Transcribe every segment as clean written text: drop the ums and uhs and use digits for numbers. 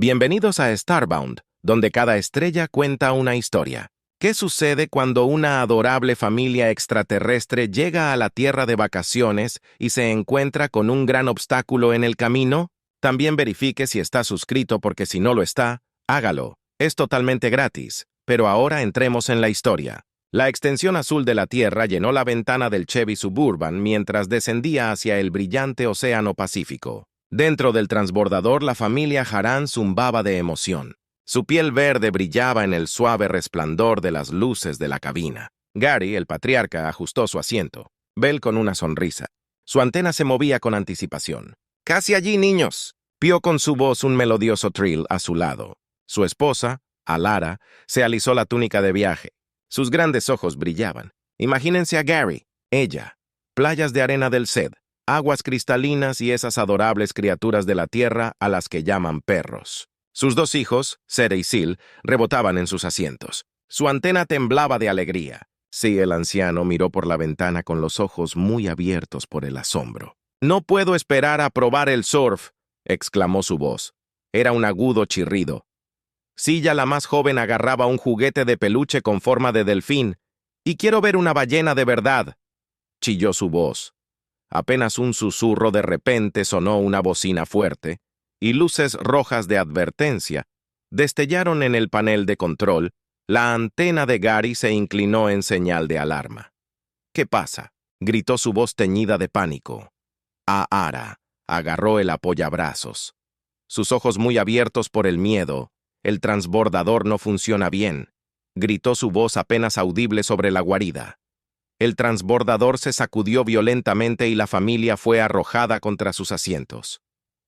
Bienvenidos a Starbound, donde cada estrella cuenta una historia. ¿Qué sucede cuando una adorable familia extraterrestre llega a la Tierra de vacaciones y se encuentra con un gran obstáculo en el camino? También verifique si está suscrito porque si no lo está, hágalo. Es totalmente gratis. Pero ahora entremos en la historia. La extensión azul de la Tierra llenó la ventana del Chevy Suburban mientras descendía hacia el brillante Océano Pacífico. Dentro del transbordador, la familia Haran zumbaba de emoción. Su piel verde brillaba en el suave resplandor de las luces de la cabina. Gary, el patriarca, ajustó su asiento. Bell con una sonrisa. Su antena se movía con anticipación. «¡Casi allí, niños!», pió con su voz un melodioso trill a su lado. Su esposa, Alara, se alisó la túnica de viaje. Sus grandes ojos brillaban. Imagínense a Gary, ella, playas de arena del Sed, aguas cristalinas y esas adorables criaturas de la tierra a las que llaman perros. Sus dos hijos, Sed y Sil, rebotaban en sus asientos. Su antena temblaba de alegría. Sí, el anciano miró por la ventana con los ojos muy abiertos por el asombro. «No puedo esperar a probar el surf», exclamó su voz. Era un agudo chirrido. Silla, la más joven, agarraba un juguete de peluche con forma de delfín. «Y quiero ver una ballena de verdad», chilló su voz. Apenas un susurro, de repente sonó una bocina fuerte, y luces rojas de advertencia destellaron en el panel de control. La antena de Gary se inclinó en señal de alarma. «¿Qué pasa?», gritó su voz teñida de pánico. Ara agarró el apoyabrazos. Sus ojos muy abiertos por el miedo. «El transbordador no funciona bien», gritó su voz apenas audible sobre la guarida. El transbordador se sacudió violentamente y la familia fue arrojada contra sus asientos.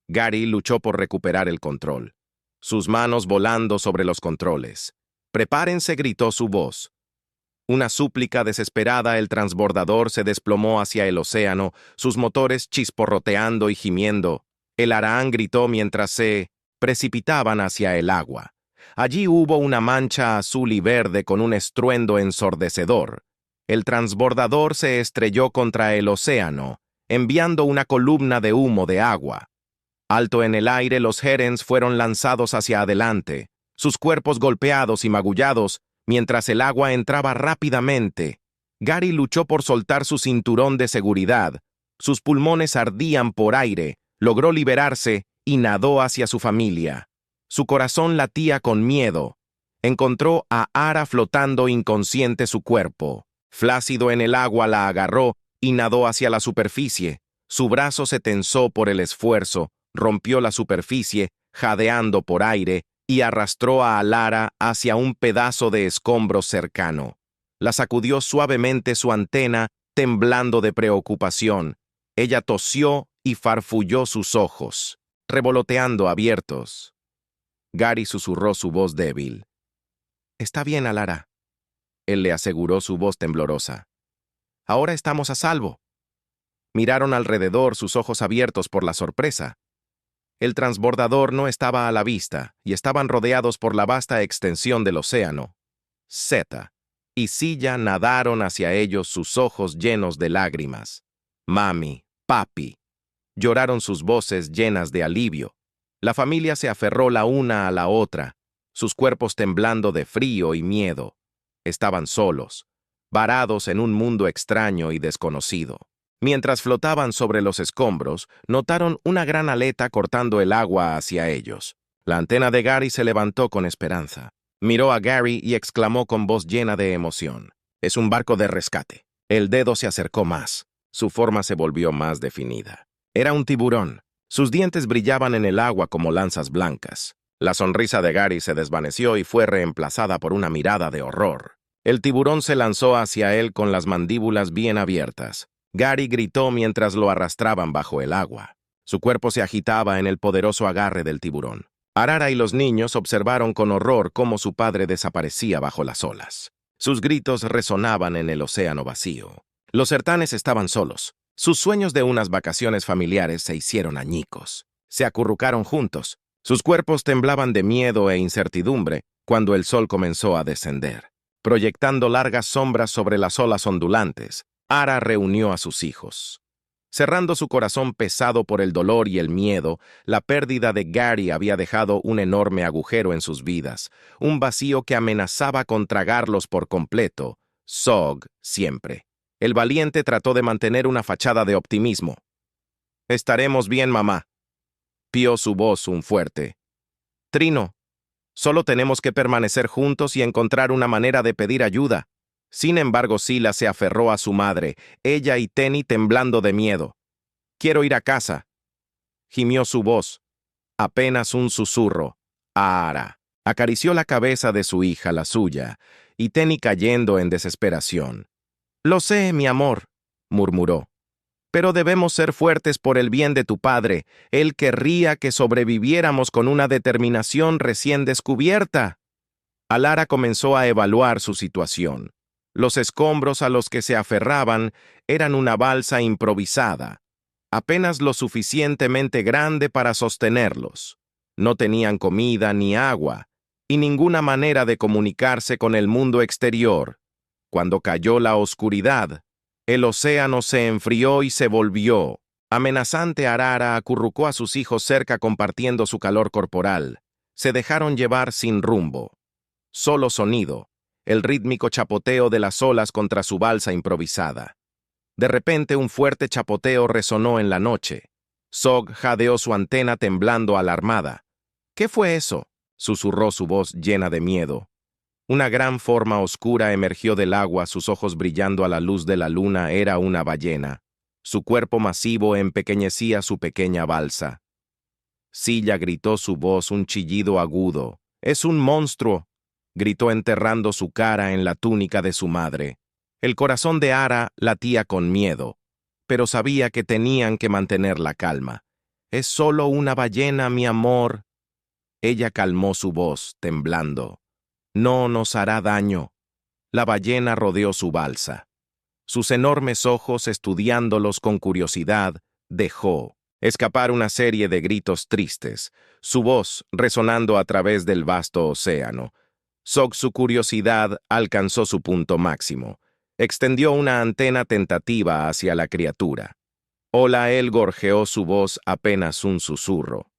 Gary luchó por recuperar el control, sus manos volando sobre los controles. «¡Prepárense!», gritó su voz. Una súplica desesperada, el transbordador se desplomó hacia el océano, sus motores chisporroteando y gimiendo. El Harán gritó mientras se precipitaban hacia el agua. Allí hubo una mancha azul y verde con un estruendo ensordecedor. El transbordador se estrelló contra el océano, enviando una columna de humo de agua. Alto en el aire, los Herens fueron lanzados hacia adelante, sus cuerpos golpeados y magullados, mientras el agua entraba rápidamente. Gary luchó por soltar su cinturón de seguridad. Sus pulmones ardían por aire, logró liberarse y nadó hacia su familia. Su corazón latía con miedo. Encontró a Ara flotando inconsciente su cuerpo. Flácido en el agua, la agarró y nadó hacia la superficie. Su brazo se tensó por el esfuerzo, rompió la superficie, jadeando por aire, y arrastró a Alara hacia un pedazo de escombro cercano. La sacudió suavemente su antena, temblando de preocupación. Ella tosió y farfulló sus ojos, revoloteando abiertos. Gary susurró su voz débil. «Está bien, Alara», él le aseguró, su voz temblorosa. «Ahora estamos a salvo». Miraron alrededor, sus ojos abiertos por la sorpresa. El transbordador no estaba a la vista y estaban rodeados por la vasta extensión del océano. Zeta y Silla nadaron hacia ellos, sus ojos llenos de lágrimas. «Mami, papi», lloraron sus voces llenas de alivio. La familia se aferró la una a la otra, sus cuerpos temblando de frío y miedo. Estaban solos, varados en un mundo extraño y desconocido. Mientras flotaban sobre los escombros, notaron una gran aleta cortando el agua hacia ellos. La antena de Gary se levantó con esperanza. Miró a Gary y exclamó con voz llena de emoción. «Es un barco de rescate». El dedo se acercó más. Su forma se volvió más definida. Era un tiburón. Sus dientes brillaban en el agua como lanzas blancas. La sonrisa de Gary se desvaneció y fue reemplazada por una mirada de horror. El tiburón se lanzó hacia él con las mandíbulas bien abiertas. Gary gritó mientras lo arrastraban bajo el agua. Su cuerpo se agitaba en el poderoso agarre del tiburón. Arara y los niños observaron con horror cómo su padre desaparecía bajo las olas. Sus gritos resonaban en el océano vacío. Los Sertanes estaban solos. Sus sueños de unas vacaciones familiares se hicieron añicos. Se acurrucaron juntos. Sus cuerpos temblaban de miedo e incertidumbre cuando el sol comenzó a descender. Proyectando largas sombras sobre las olas ondulantes, Ara reunió a sus hijos. Cerrando su corazón pesado por el dolor y el miedo, la pérdida de Gary había dejado un enorme agujero en sus vidas, un vacío que amenazaba con tragarlos por completo. Zog, siempre. El valiente trató de mantener una fachada de optimismo. «Estaremos bien, mamá», pió su voz un fuerte. «Trino, solo tenemos que permanecer juntos y encontrar una manera de pedir ayuda». Sin embargo, Sila se aferró a su madre, ella y Tenny temblando de miedo. «Quiero ir a casa», gimió su voz, apenas un susurro. Ara acarició la cabeza de su hija, la suya, y Tenny cayendo en desesperación. «Lo sé, mi amor», murmuró, «pero debemos ser fuertes por el bien de tu padre. Él querría que sobreviviéramos con una determinación recién descubierta». Alara comenzó a evaluar su situación. Los escombros a los que se aferraban eran una balsa improvisada, apenas lo suficientemente grande para sostenerlos. No tenían comida ni agua, y ninguna manera de comunicarse con el mundo exterior. Cuando cayó la oscuridad, el océano se enfrió y se volvió. Amenazante, Arara acurrucó a sus hijos cerca compartiendo su calor corporal. Se dejaron llevar sin rumbo. Solo sonido, el rítmico chapoteo de las olas contra su balsa improvisada. De repente un fuerte chapoteo resonó en la noche. Zog jadeó su antena temblando alarmada. «¿Qué fue eso?», susurró su voz llena de miedo. Una gran forma oscura emergió del agua, sus ojos brillando a la luz de la luna. Era una ballena. Su cuerpo masivo empequeñecía su pequeña balsa. Silla gritó su voz, un chillido agudo. «¡Es un monstruo!», gritó enterrando su cara en la túnica de su madre. El corazón de Ara latía con miedo, pero sabía que tenían que mantener la calma. «Es solo una ballena, mi amor». Ella calmó su voz, temblando. «No nos hará daño». La ballena rodeó su balsa. Sus enormes ojos, estudiándolos con curiosidad, dejó escapar una serie de gritos tristes, su voz resonando a través del vasto océano. Zog, su curiosidad alcanzó su punto máximo. Extendió una antena tentativa hacia la criatura. Hola, él gorjeó su voz apenas un susurro.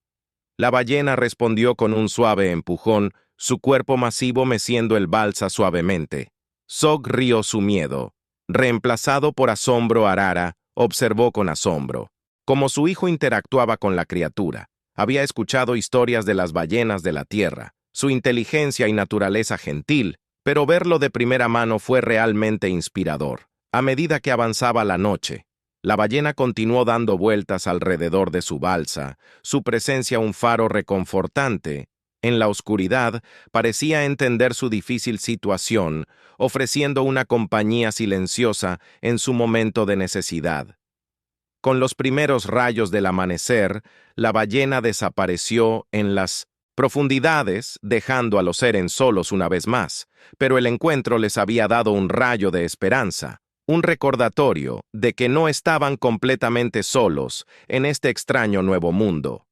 La ballena respondió con un suave empujón, su cuerpo masivo meciendo el balsa suavemente. Zog rió su miedo. Reemplazado por asombro, Arara observó con asombro cómo su hijo interactuaba con la criatura. Había escuchado historias de las ballenas de la tierra, su inteligencia y naturaleza gentil, pero verlo de primera mano fue realmente inspirador. A medida que avanzaba la noche, la ballena continuó dando vueltas alrededor de su balsa, su presencia un faro reconfortante. En la oscuridad parecía entender su difícil situación, ofreciendo una compañía silenciosa en su momento de necesidad. Con los primeros rayos del amanecer, la ballena desapareció en las profundidades, dejando a los Eren solos una vez más, pero el encuentro les había dado un rayo de esperanza, un recordatorio de que no estaban completamente solos en este extraño nuevo mundo.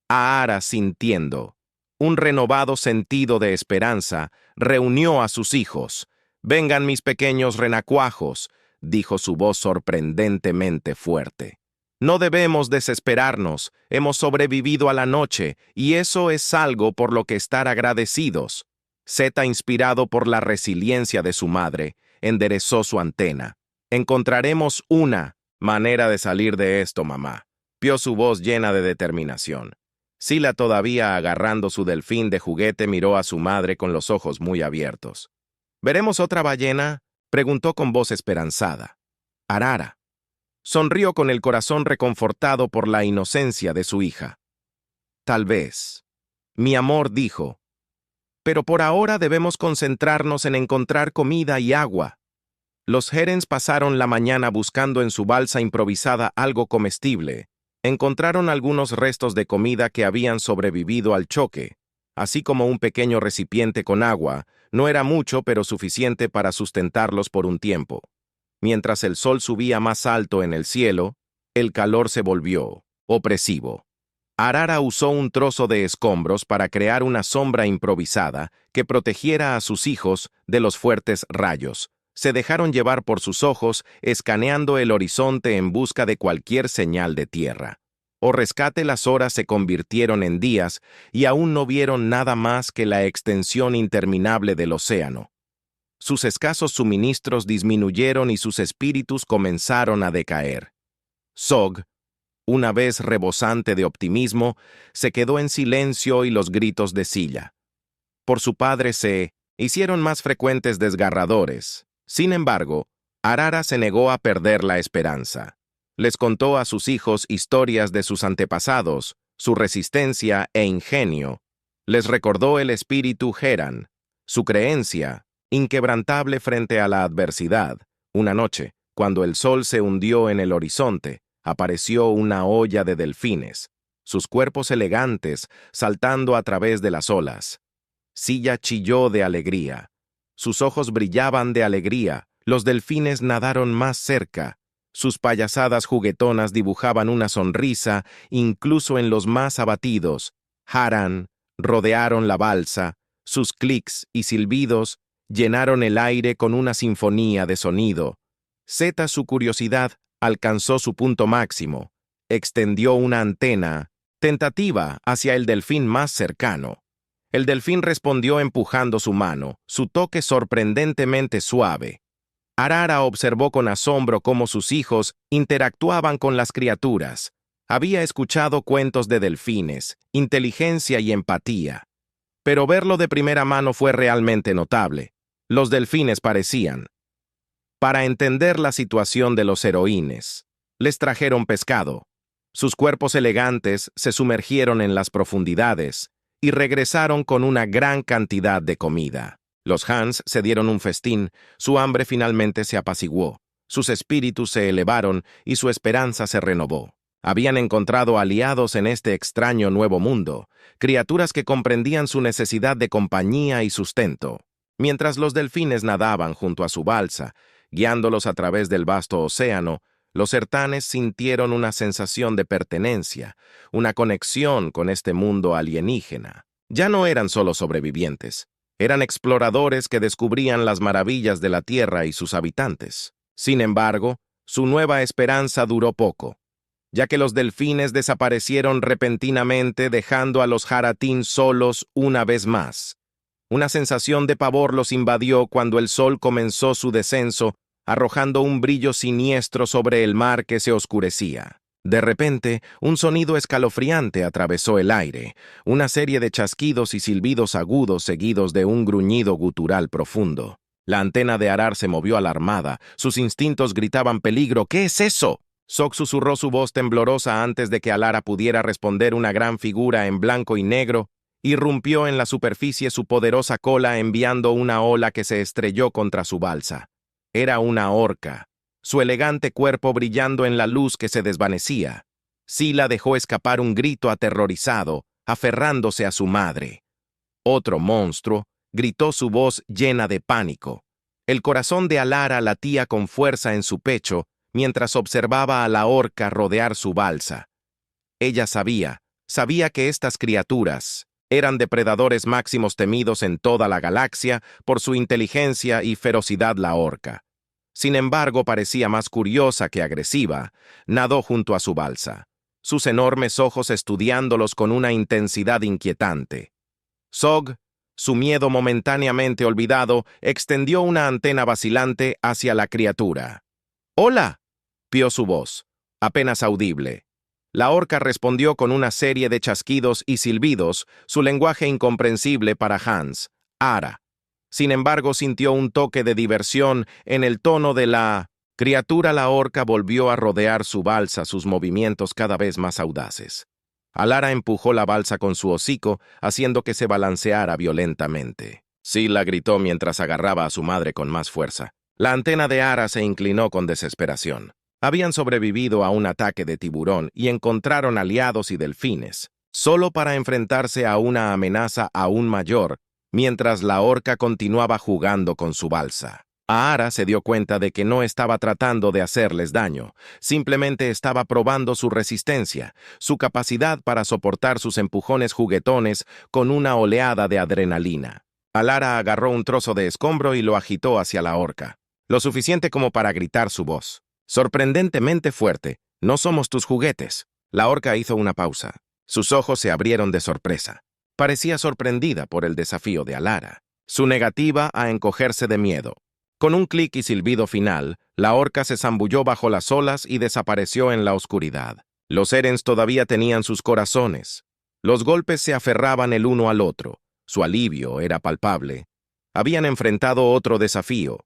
Aara, sintiendo un renovado sentido de esperanza, reunió a sus hijos. «Vengan, mis pequeños renacuajos», dijo su voz sorprendentemente fuerte. «No debemos desesperarnos, hemos sobrevivido a la noche, y eso es algo por lo que estar agradecidos». Zeta, inspirado por la resiliencia de su madre, enderezó su antena. «Encontraremos una manera de salir de esto, mamá», pió su voz llena de determinación. Sila, todavía agarrando su delfín de juguete, miró a su madre con los ojos muy abiertos. «¿Veremos otra ballena?», preguntó con voz esperanzada. Arara sonrió con el corazón reconfortado por la inocencia de su hija. «Tal vez», mi amor dijo, «pero por ahora debemos concentrarnos en encontrar comida y agua». Los Herens pasaron la mañana buscando en su balsa improvisada algo comestible. Encontraron algunos restos de comida que habían sobrevivido al choque, así como un pequeño recipiente con agua. No era mucho, pero suficiente para sustentarlos por un tiempo. Mientras el sol subía más alto en el cielo, el calor se volvió opresivo. Arara usó un trozo de escombros para crear una sombra improvisada que protegiera a sus hijos de los fuertes rayos. Se dejaron llevar por sus ojos, escaneando el horizonte en busca de cualquier señal de tierra. O rescate, las horas se convirtieron en días y aún no vieron nada más que la extensión interminable del océano. Sus escasos suministros disminuyeron y sus espíritus comenzaron a decaer. Zog, una vez rebosante de optimismo, se quedó en silencio y los gritos de Silla por su padre se hicieron más frecuentes desgarradores. Sin embargo, Arara se negó a perder la esperanza. Les contó a sus hijos historias de sus antepasados, su resistencia e ingenio. Les recordó el espíritu Heran, su creencia, inquebrantable frente a la adversidad. Una noche, cuando el sol se hundió en el horizonte, apareció una olla de delfines, sus cuerpos elegantes saltando a través de las olas. Silla chilló de alegría. Sus ojos brillaban de alegría. Los delfines nadaron más cerca. Sus payasadas juguetonas dibujaban una sonrisa, incluso en los más abatidos. Haran rodearon la balsa. Sus clics y silbidos llenaron el aire con una sinfonía de sonido. Zeta, su curiosidad, alcanzó su punto máximo. Extendió una antena tentativa hacia el delfín más cercano. El delfín respondió empujando su mano, su toque sorprendentemente suave. Arara observó con asombro cómo sus hijos interactuaban con las criaturas. Había escuchado cuentos de delfines, inteligencia y empatía. Pero verlo de primera mano fue realmente notable. Los delfines parecían para entender la situación de los heroínes. Les trajeron pescado. Sus cuerpos elegantes se sumergieron en las profundidades y regresaron con una gran cantidad de comida. Los Hans se dieron un festín, su hambre finalmente se apaciguó, sus espíritus se elevaron y su esperanza se renovó. Habían encontrado aliados en este extraño nuevo mundo, criaturas que comprendían su necesidad de compañía y sustento. Mientras los delfines nadaban junto a su balsa, guiándolos a través del vasto océano, los sertanes sintieron una sensación de pertenencia, una conexión con este mundo alienígena. Ya no eran solo sobrevivientes, eran exploradores que descubrían las maravillas de la Tierra y sus habitantes. Sin embargo, su nueva esperanza duró poco, ya que los delfines desaparecieron repentinamente dejando a los Haratin solos una vez más. Una sensación de pavor los invadió cuando el sol comenzó su descenso, arrojando un brillo siniestro sobre el mar que se oscurecía. De repente, un sonido escalofriante atravesó el aire, una serie de chasquidos y silbidos agudos seguidos de un gruñido gutural profundo. La antena de Arar se movió alarmada, sus instintos gritaban peligro. ¿Qué es eso? Zog susurró su voz temblorosa antes de que Alara pudiera responder. Una gran figura en blanco y negro irrumpió en la superficie su poderosa cola enviando una ola que se estrelló contra su balsa. Era una orca, su elegante cuerpo brillando en la luz que se desvanecía. Sila dejó escapar un grito aterrorizado, aferrándose a su madre. Otro monstruo gritó, su voz llena de pánico. El corazón de Alara latía con fuerza en su pecho mientras observaba a la orca rodear su balsa. Ella sabía que estas criaturas eran depredadores máximos temidos en toda la galaxia por su inteligencia y ferocidad. La orca, sin embargo, parecía más curiosa que agresiva. Nadó junto a su balsa, sus enormes ojos estudiándolos con una intensidad inquietante. Zog, su miedo momentáneamente olvidado, extendió una antena vacilante hacia la criatura. «¡Hola!», pió su voz, apenas audible. La orca respondió con una serie de chasquidos y silbidos, su lenguaje incomprensible para Hans, Ara. Sin embargo, sintió un toque de diversión en el tono de la criatura. La orca volvió a rodear su balsa, sus movimientos cada vez más audaces. Alara empujó la balsa con su hocico, haciendo que se balanceara violentamente. Sila gritó mientras agarraba a su madre con más fuerza. La antena de Ara se inclinó con desesperación. Habían sobrevivido a un ataque de tiburón y encontraron aliados y delfines, solo para enfrentarse a una amenaza aún mayor, mientras la orca continuaba jugando con su balsa. Ara se dio cuenta de que no estaba tratando de hacerles daño, simplemente estaba probando su resistencia, su capacidad para soportar sus empujones juguetones con una oleada de adrenalina. Alara agarró un trozo de escombro y lo agitó hacia la orca. lo suficiente como para gritar su voz. Sorprendentemente fuerte, no somos tus juguetes. La orca hizo una pausa. Sus ojos se abrieron de sorpresa. Parecía sorprendida por el desafío de Alara, su negativa a encogerse de miedo. Con un clic y silbido final, la orca se zambulló bajo las olas y desapareció en la oscuridad. Los Erens todavía tenían sus corazones. Los golpes se aferraban el uno al otro. Su alivio era palpable. Habían enfrentado otro desafío,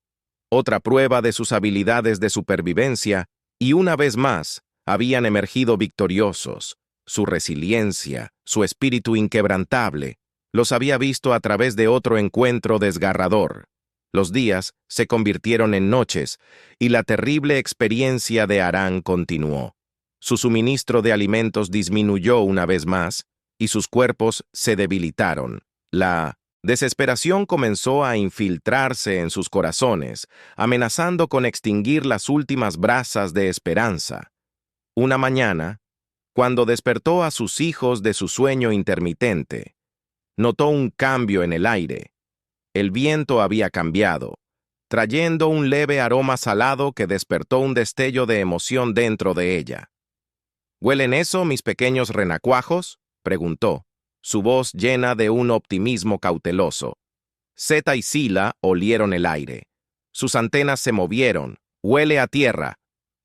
otra prueba de sus habilidades de supervivencia, y una vez más, habían emergido victoriosos. Su resiliencia, su espíritu inquebrantable, los había visto a través de otro encuentro desgarrador. Los días se convirtieron en noches, y la terrible experiencia de Aran continuó. Su suministro de alimentos disminuyó una vez más, y sus cuerpos se debilitaron. La desesperación comenzó a infiltrarse en sus corazones, amenazando con extinguir las últimas brasas de esperanza. Una mañana, cuando despertó a sus hijos de su sueño intermitente, notó un cambio en el aire. El viento había cambiado, trayendo un leve aroma salado que despertó un destello de emoción dentro de ella. ¿Huelen eso, mis pequeños renacuajos?, preguntó, su voz llena de un optimismo cauteloso. Zeta y Sila olieron el aire. Sus antenas se movieron. «Huele a tierra»,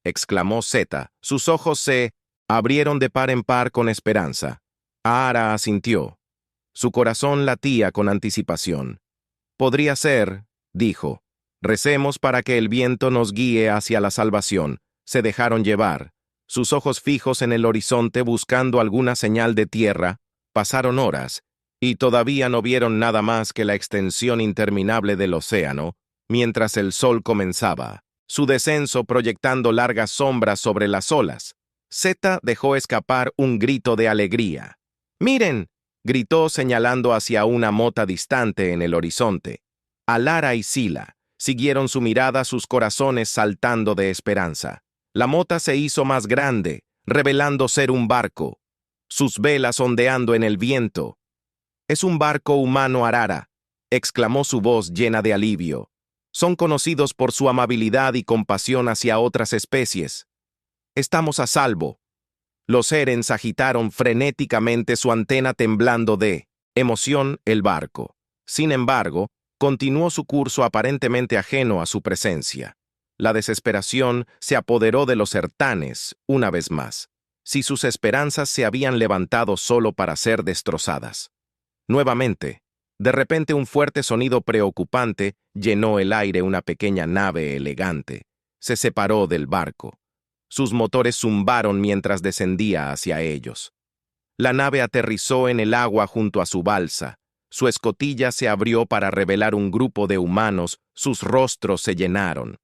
exclamó Zeta. Sus ojos se abrieron de par en par con esperanza. Ara asintió. Su corazón latía con anticipación. «Podría ser», dijo. «Recemos para que el viento nos guíe hacia la salvación». Se dejaron llevar. Sus ojos fijos en el horizonte buscando alguna señal de tierra. Pasaron horas, y todavía no vieron nada más que la extensión interminable del océano, mientras el sol comenzaba, su descenso proyectando largas sombras sobre las olas. Zeta dejó escapar un grito de alegría. «¡Miren!», gritó señalando hacia una mota distante en el horizonte. Alara y Sila siguieron su mirada, sus corazones saltando de esperanza. La mota se hizo más grande, revelando ser un barco, sus velas ondeando en el viento. «Es un barco humano arara», exclamó su voz llena de alivio. «Son conocidos por su amabilidad y compasión hacia otras especies. Estamos a salvo». Los Erens agitaron frenéticamente su antena temblando de emoción el barco. Sin embargo, continuó su curso aparentemente ajeno a su presencia. La desesperación se apoderó de los sertanes una vez más. Si sus esperanzas se habían levantado solo para ser destrozadas. Nuevamente, de repente un fuerte sonido preocupante llenó el aire. Una pequeña nave elegante se separó del barco. Sus motores zumbaron mientras descendía hacia ellos. La nave aterrizó en el agua junto a su balsa. Su escotilla se abrió para revelar un grupo de humanos. Sus rostros se llenaron.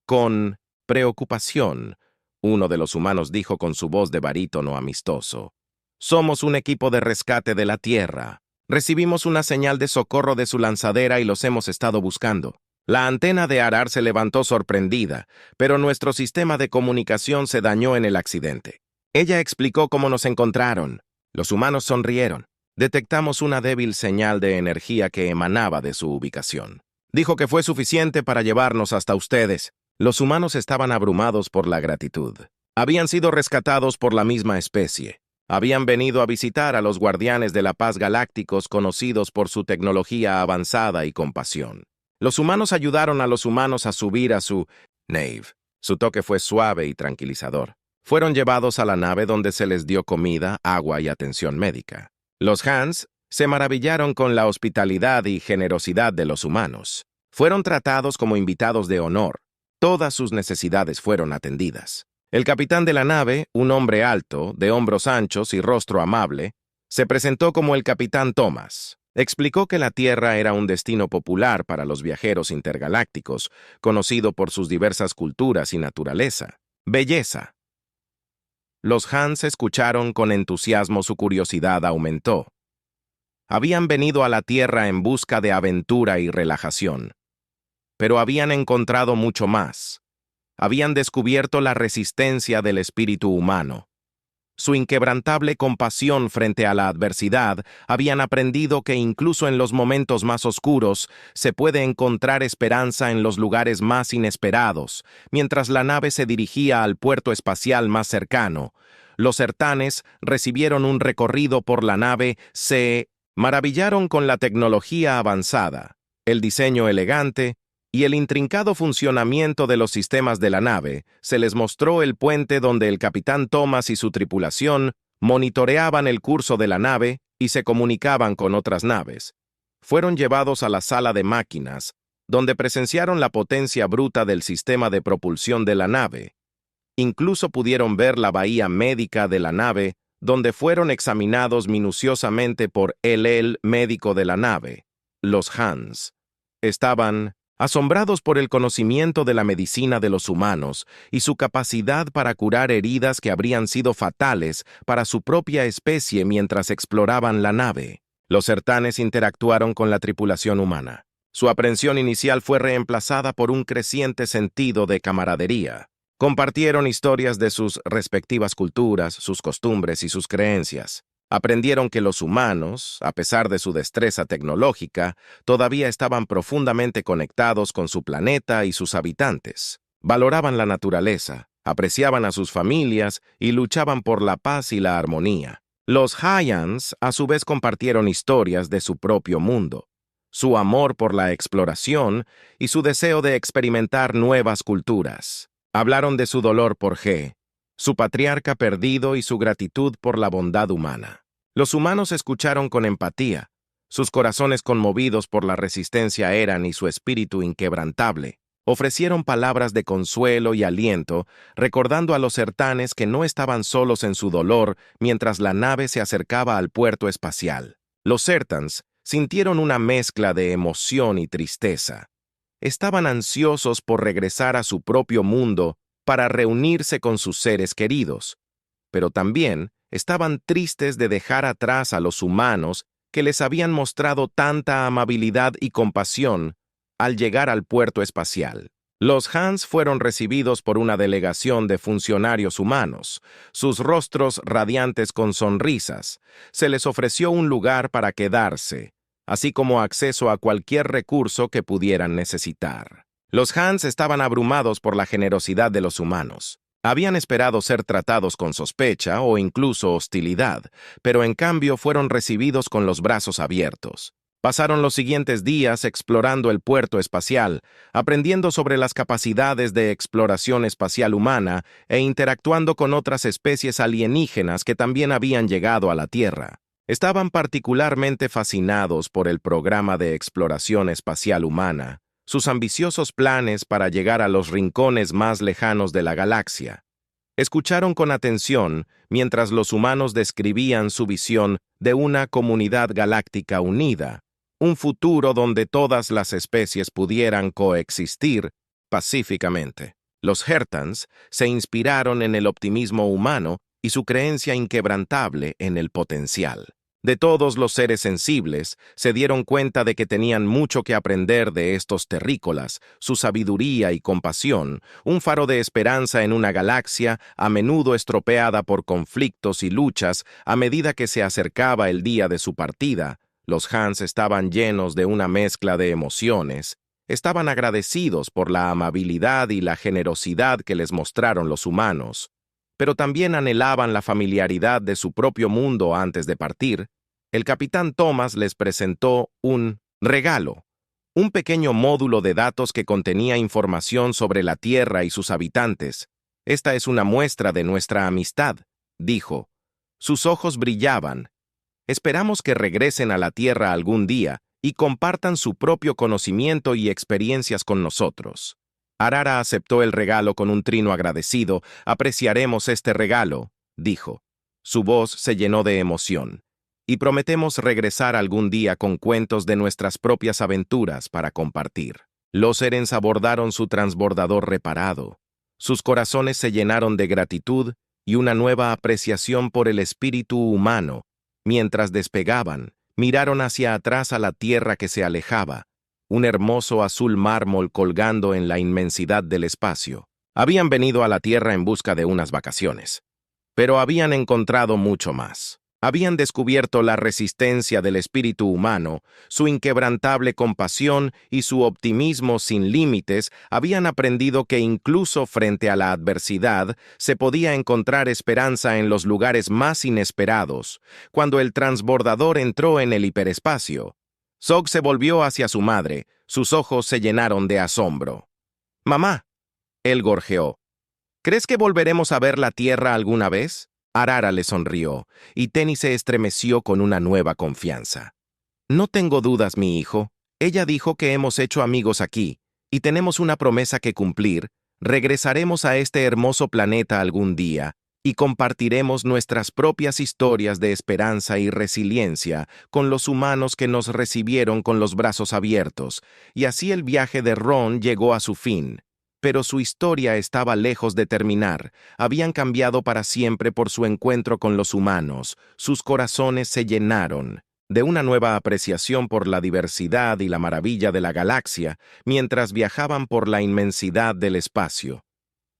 Con preocupación, uno de los humanos dijo con su voz de barítono amistoso: «Somos un equipo de rescate de la Tierra. Recibimos una señal de socorro de su lanzadera y los hemos estado buscando». La antena de Arar se levantó sorprendida, pero nuestro sistema de comunicación se dañó en el accidente. Ella explicó cómo nos encontraron. Los humanos sonrieron. Detectamos una débil señal de energía que emanaba de su ubicación. Dijo que fue suficiente para llevarnos hasta ustedes. Los humanos estaban abrumados por la gratitud. Habían sido rescatados por la misma especie. Habían venido a visitar a los guardianes de la paz galácticos conocidos por su tecnología avanzada y compasión. Los humanos ayudaron a los humanos a subir a su nave. Su toque fue suave y tranquilizador. Fueron llevados a la nave donde se les dio comida, agua y atención médica. Los Hans se maravillaron con la hospitalidad y generosidad de los humanos. Fueron tratados como invitados de honor. Todas sus necesidades fueron atendidas. El capitán de la nave, un hombre alto, de hombros anchos y rostro amable, se presentó como el capitán Thomas. Explicó que la Tierra era un destino popular para los viajeros intergalácticos, conocido por sus diversas culturas y naturaleza. Belleza. Los Hans escucharon con entusiasmo, su curiosidad aumentó. Habían venido a la Tierra en busca de aventura y relajación. Pero habían encontrado mucho más. Habían descubierto la resistencia del espíritu humano. Su inquebrantable compasión frente a la adversidad, habían aprendido que incluso en los momentos más oscuros se puede encontrar esperanza en los lugares más inesperados. Mientras la nave se dirigía al puerto espacial más cercano, los Sertanes recibieron un recorrido por la nave. Se maravillaron con la tecnología avanzada, el diseño elegante y el intrincado funcionamiento de los sistemas de la nave. Se les mostró el puente donde el capitán Thomas y su tripulación monitoreaban el curso de la nave y se comunicaban con otras naves. Fueron llevados a la sala de máquinas, donde presenciaron la potencia bruta del sistema de propulsión de la nave. Incluso pudieron ver la bahía médica de la nave, donde fueron examinados minuciosamente por el médico de la nave. Los Hans estaban asombrados por el conocimiento de la medicina de los humanos y su capacidad para curar heridas que habrían sido fatales para su propia especie mientras exploraban la nave. Los Sertanes interactuaron con la tripulación humana. Su aprensión inicial fue reemplazada por un creciente sentido de camaradería. Compartieron historias de sus respectivas culturas, sus costumbres y sus creencias. Aprendieron que los humanos, a pesar de su destreza tecnológica, todavía estaban profundamente conectados con su planeta y sus habitantes. Valoraban la naturaleza, apreciaban a sus familias y luchaban por la paz y la armonía. Los Hyans, a su vez, compartieron historias de su propio mundo, su amor por la exploración y su deseo de experimentar nuevas culturas. Hablaron de su dolor por G, su patriarca perdido, y su gratitud por la bondad humana. Los humanos escucharon con empatía, sus corazones conmovidos por la resistencia Eran y su espíritu inquebrantable. Ofrecieron palabras de consuelo y aliento, recordando a los Sertanes que no estaban solos en su dolor mientras la nave se acercaba al puerto espacial. Los Sertans sintieron una mezcla de emoción y tristeza. Estaban ansiosos por regresar a su propio mundo para reunirse con sus seres queridos, pero también estaban tristes de dejar atrás a los humanos que les habían mostrado tanta amabilidad y compasión al llegar al puerto espacial. Los Hans fueron recibidos por una delegación de funcionarios humanos, sus rostros radiantes con sonrisas. Se les ofreció un lugar para quedarse, así como acceso a cualquier recurso que pudieran necesitar. Los Hans estaban abrumados por la generosidad de los humanos. Habían esperado ser tratados con sospecha o incluso hostilidad, pero en cambio fueron recibidos con los brazos abiertos. Pasaron los siguientes días explorando el puerto espacial, aprendiendo sobre las capacidades de exploración espacial humana e interactuando con otras especies alienígenas que también habían llegado a la Tierra. Estaban particularmente fascinados por el programa de exploración espacial humana, sus ambiciosos planes para llegar a los rincones más lejanos de la galaxia. Escucharon con atención mientras los humanos describían su visión de una comunidad galáctica unida, un futuro donde todas las especies pudieran coexistir pacíficamente. Los Hertans se inspiraron en el optimismo humano y su creencia inquebrantable en el potencial. De todos los seres sensibles, se dieron cuenta de que tenían mucho que aprender de estos terrícolas, su sabiduría y compasión, un faro de esperanza en una galaxia a menudo estropeada por conflictos y luchas. A medida que se acercaba el día de su partida, los Hans estaban llenos de una mezcla de emociones. Estaban agradecidos por la amabilidad y la generosidad que les mostraron los humanos, pero también anhelaban la familiaridad de su propio mundo antes de partir. El capitán Thomas les presentó un regalo, un pequeño módulo de datos que contenía información sobre la Tierra y sus habitantes. «Esta es una muestra de nuestra amistad», dijo. Sus ojos brillaban. «Esperamos que regresen a la Tierra algún día y compartan su propio conocimiento y experiencias con nosotros». Arara aceptó el regalo con un trino agradecido. «Apreciaremos este regalo», dijo. Su voz se llenó de emoción. «Y prometemos regresar algún día con cuentos de nuestras propias aventuras para compartir». Los Erens abordaron su transbordador reparado. Sus corazones se llenaron de gratitud y una nueva apreciación por el espíritu humano. Mientras despegaban, miraron hacia atrás a la Tierra que se alejaba, un hermoso azul mármol colgando en la inmensidad del espacio. Habían venido a la Tierra en busca de unas vacaciones, Pero habían encontrado mucho más. Habían descubierto la resistencia del espíritu humano, su inquebrantable compasión y su optimismo sin límites. Habían aprendido que incluso frente a la adversidad se podía encontrar esperanza en los lugares más inesperados. Cuando el transbordador entró en el hiperespacio, Zog se volvió hacia su madre. Sus ojos se llenaron de asombro. «Mamá», él gorjeó, «¿crees que volveremos a ver la Tierra alguna vez?» Arara le sonrió, y Tenny se estremeció con una nueva confianza. «No tengo dudas, mi hijo. Ella dijo que hemos hecho amigos aquí, y tenemos una promesa que cumplir. Regresaremos a este hermoso planeta algún día, y compartiremos nuestras propias historias de esperanza y resiliencia con los humanos que nos recibieron con los brazos abiertos». Y así el viaje de Ron llegó a su fin. Pero su historia estaba lejos de terminar. Habían cambiado para siempre por su encuentro con los humanos. Sus corazones se llenaron de una nueva apreciación por la diversidad y la maravilla de la galaxia mientras viajaban por la inmensidad del espacio.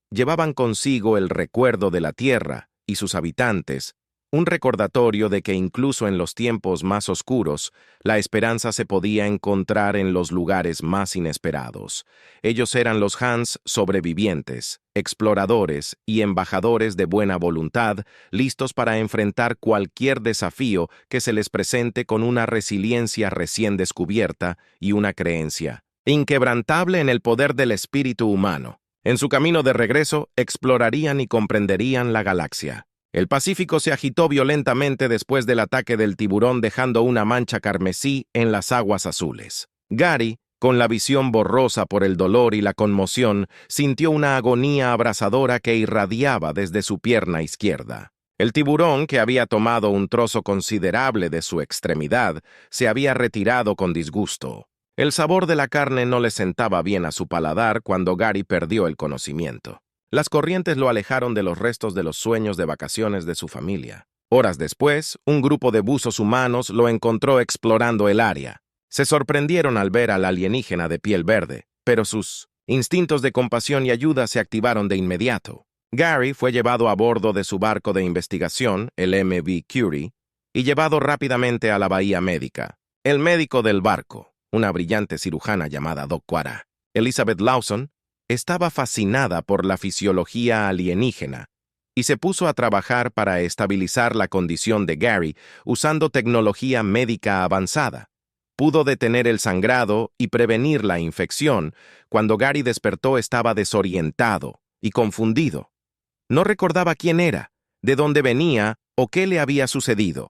Llevaban consigo el recuerdo de la Tierra y sus habitantes, un recordatorio de que incluso en los tiempos más oscuros, la esperanza se podía encontrar en los lugares más inesperados. Ellos eran los Hans sobrevivientes, exploradores y embajadores de buena voluntad, listos para enfrentar cualquier desafío que se les presente con una resiliencia recién descubierta y una creencia inquebrantable en el poder del espíritu humano. En su camino de regreso, explorarían y comprenderían la galaxia. El Pacífico se agitó violentamente después del ataque del tiburón, dejando una mancha carmesí en las aguas azules. Gary, con la visión borrosa por el dolor y la conmoción, sintió una agonía abrasadora que irradiaba desde su pierna izquierda. El tiburón, que había tomado un trozo considerable de su extremidad, se había retirado con disgusto. El sabor de la carne no le sentaba bien a su paladar cuando Gary perdió el conocimiento. Las corrientes lo alejaron de los restos de los sueños de vacaciones de su familia. Horas después, un grupo de buzos humanos lo encontró explorando el área. Se sorprendieron al ver al alienígena de piel verde, pero sus instintos de compasión y ayuda se activaron de inmediato. Gary fue llevado a bordo de su barco de investigación, el MV Curie, y llevado rápidamente a la bahía médica. El médico del barco, una brillante cirujana llamada Doc Quara, Elizabeth Lawson, estaba fascinada por la fisiología alienígena y se puso a trabajar para estabilizar la condición de Gary usando tecnología médica avanzada. Pudo detener el sangrado y prevenir la infección. Cuando Gary despertó estaba desorientado y confundido. No recordaba quién era, de dónde venía o qué le había sucedido.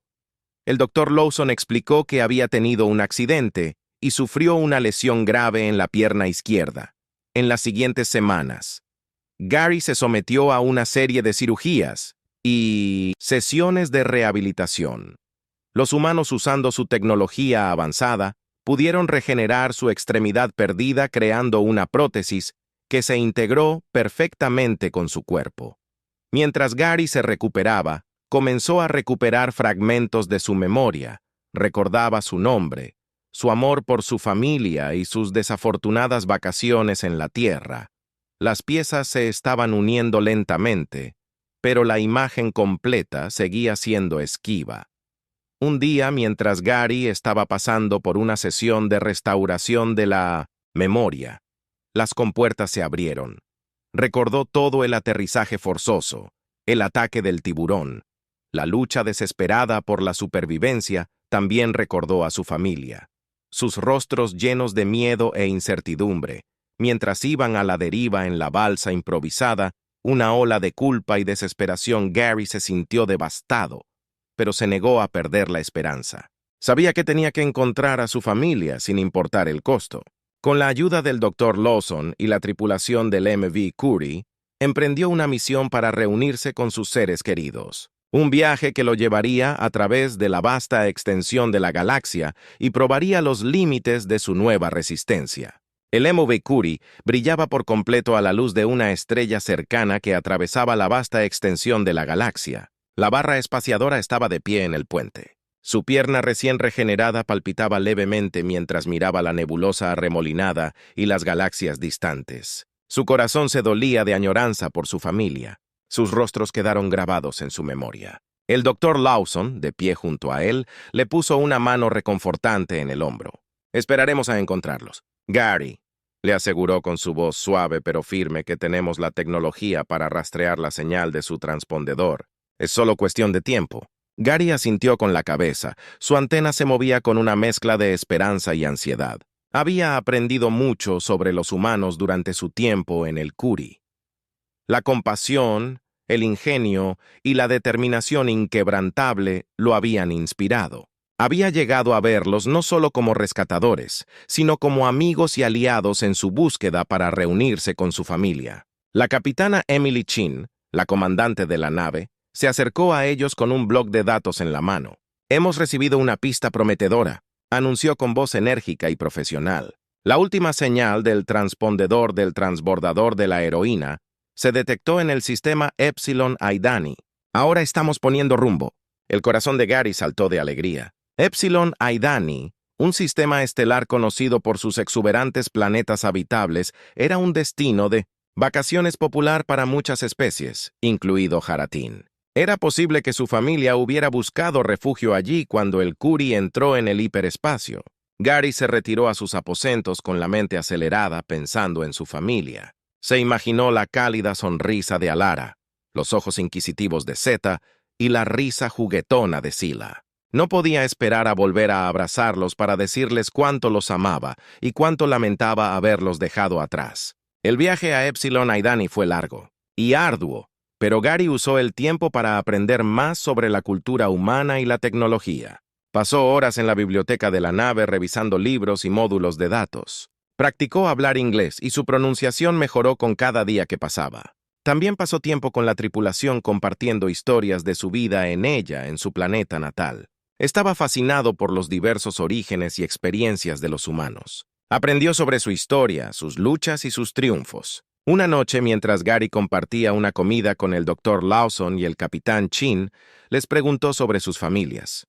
El doctor Lawson explicó que había tenido un accidente y sufrió una lesión grave en la pierna izquierda. En las siguientes semanas, Gary se sometió a una serie de cirugías y sesiones de rehabilitación. Los humanos, usando su tecnología avanzada, pudieron regenerar su extremidad perdida creando una prótesis que se integró perfectamente con su cuerpo. Mientras Gary se recuperaba, comenzó a recuperar fragmentos de su memoria, recordaba su nombre, su amor por su familia y sus desafortunadas vacaciones en la Tierra. Las piezas se estaban uniendo lentamente, pero la imagen completa seguía siendo esquiva. Un día, mientras Gary estaba pasando por una sesión de restauración de la memoria, las compuertas se abrieron. Recordó todo el aterrizaje forzoso, el ataque del tiburón, la lucha desesperada por la supervivencia. También recordó a su familia, sus rostros llenos de miedo e incertidumbre. Mientras iban a la deriva en la balsa improvisada, una ola de culpa y desesperación. Gary se sintió devastado, pero se negó a perder la esperanza. Sabía que tenía que encontrar a su familia sin importar el costo. Con la ayuda del Dr. Lawson y la tripulación del MV Curie, emprendió una misión para reunirse con sus seres queridos. Un viaje que lo llevaría a través de la vasta extensión de la galaxia y probaría los límites de su nueva resistencia. El MV Curie brillaba por completo a la luz de una estrella cercana que atravesaba la vasta extensión de la galaxia. La barra espaciadora estaba de pie en el puente. Su pierna recién regenerada palpitaba levemente mientras miraba la nebulosa arremolinada y las galaxias distantes. Su corazón se dolía de añoranza por su familia. Sus rostros quedaron grabados en su memoria. El doctor Lawson, de pie junto a él, le puso una mano reconfortante en el hombro. «Esperaremos a encontrarlos. Gary», le aseguró con su voz suave pero firme que tenemos la tecnología para rastrear la señal de su transpondedor. Es solo cuestión de tiempo. Gary asintió con la cabeza. Su antena se movía con una mezcla de esperanza y ansiedad. Había aprendido mucho sobre los humanos durante su tiempo en el Curie. La compasión, el ingenio y la determinación inquebrantable lo habían inspirado. Había llegado a verlos no solo como rescatadores, sino como amigos y aliados en su búsqueda para reunirse con su familia. La capitana Emily Chin, la comandante de la nave, se acercó a ellos con un bloc de datos en la mano. «Hemos recibido una pista prometedora», anunció con voz enérgica y profesional. La última señal del transpondedor del transbordador de la heroína se detectó en el sistema Epsilon Eidani. «Ahora estamos poniendo rumbo». El corazón de Gary saltó de alegría. Epsilon Eidani, un sistema estelar conocido por sus exuberantes planetas habitables, era un destino de vacaciones popular para muchas especies, incluido Jaratín. Era posible que su familia hubiera buscado refugio allí cuando el Curie entró en el hiperespacio. Gary se retiró a sus aposentos con la mente acelerada pensando en su familia. Se imaginó la cálida sonrisa de Alara, los ojos inquisitivos de Zeta y la risa juguetona de Sila. No podía esperar a volver a abrazarlos para decirles cuánto los amaba y cuánto lamentaba haberlos dejado atrás. El viaje a Epsilon Eidani fue largo y arduo, pero Gary usó el tiempo para aprender más sobre la cultura humana y la tecnología. Pasó horas en la biblioteca de la nave revisando libros y módulos de datos. Practicó hablar inglés y su pronunciación mejoró con cada día que pasaba. También pasó tiempo con la tripulación compartiendo historias de su vida en ella, en su planeta natal. Estaba fascinado por los diversos orígenes y experiencias de los humanos. Aprendió sobre su historia, sus luchas y sus triunfos. Una noche, mientras Gary compartía una comida con el Dr. Lawson y el capitán Chin, les preguntó sobre sus familias.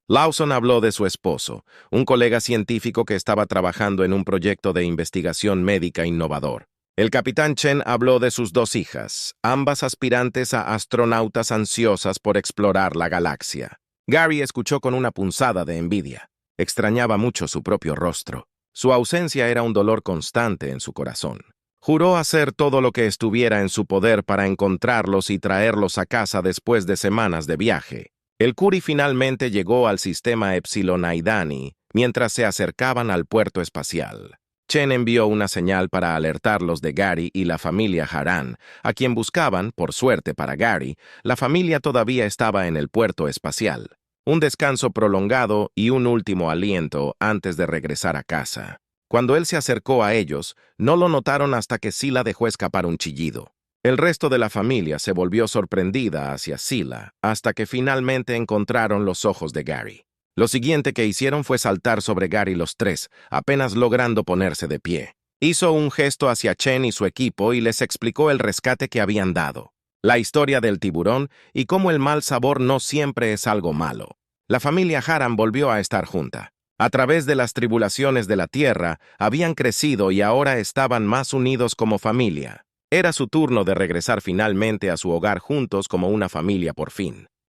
Lawson habló de su esposo, un colega científico que estaba trabajando en un proyecto de investigación médica innovador. El capitán Chen habló de sus dos hijas, ambas aspirantes a astronautas ansiosas por explorar la galaxia. Gary escuchó con una punzada de envidia. Extrañaba mucho su propio rostro. Su ausencia era un dolor constante en su corazón. Juró hacer todo lo que estuviera en su poder para encontrarlos y traerlos a casa después de semanas de viaje. El Curie finalmente llegó al sistema Epsilon Eidani mientras se acercaban al puerto espacial. Chen envió una señal para alertarlos de Gary y la familia Haran, a quien buscaban, por suerte para Gary, la familia todavía estaba en el puerto espacial. Un descanso prolongado y un último aliento antes de regresar a casa. Cuando él se acercó a ellos, no lo notaron hasta que Sila dejó escapar un chillido. El resto de la familia se volvió sorprendida hacia Sila hasta que finalmente encontraron los ojos de Gary. Lo siguiente que hicieron fue saltar sobre Gary los tres, apenas logrando ponerse de pie. Hizo un gesto hacia Chen y su equipo y les explicó el rescate que habían dado. La historia del tiburón y cómo el mal sabor no siempre es algo malo. La familia Haran volvió a estar junta. A través de las tribulaciones de la Tierra, habían crecido y ahora estaban más unidos como familia. Era su turno de regresar finalmente a su hogar juntos como una familia por fin.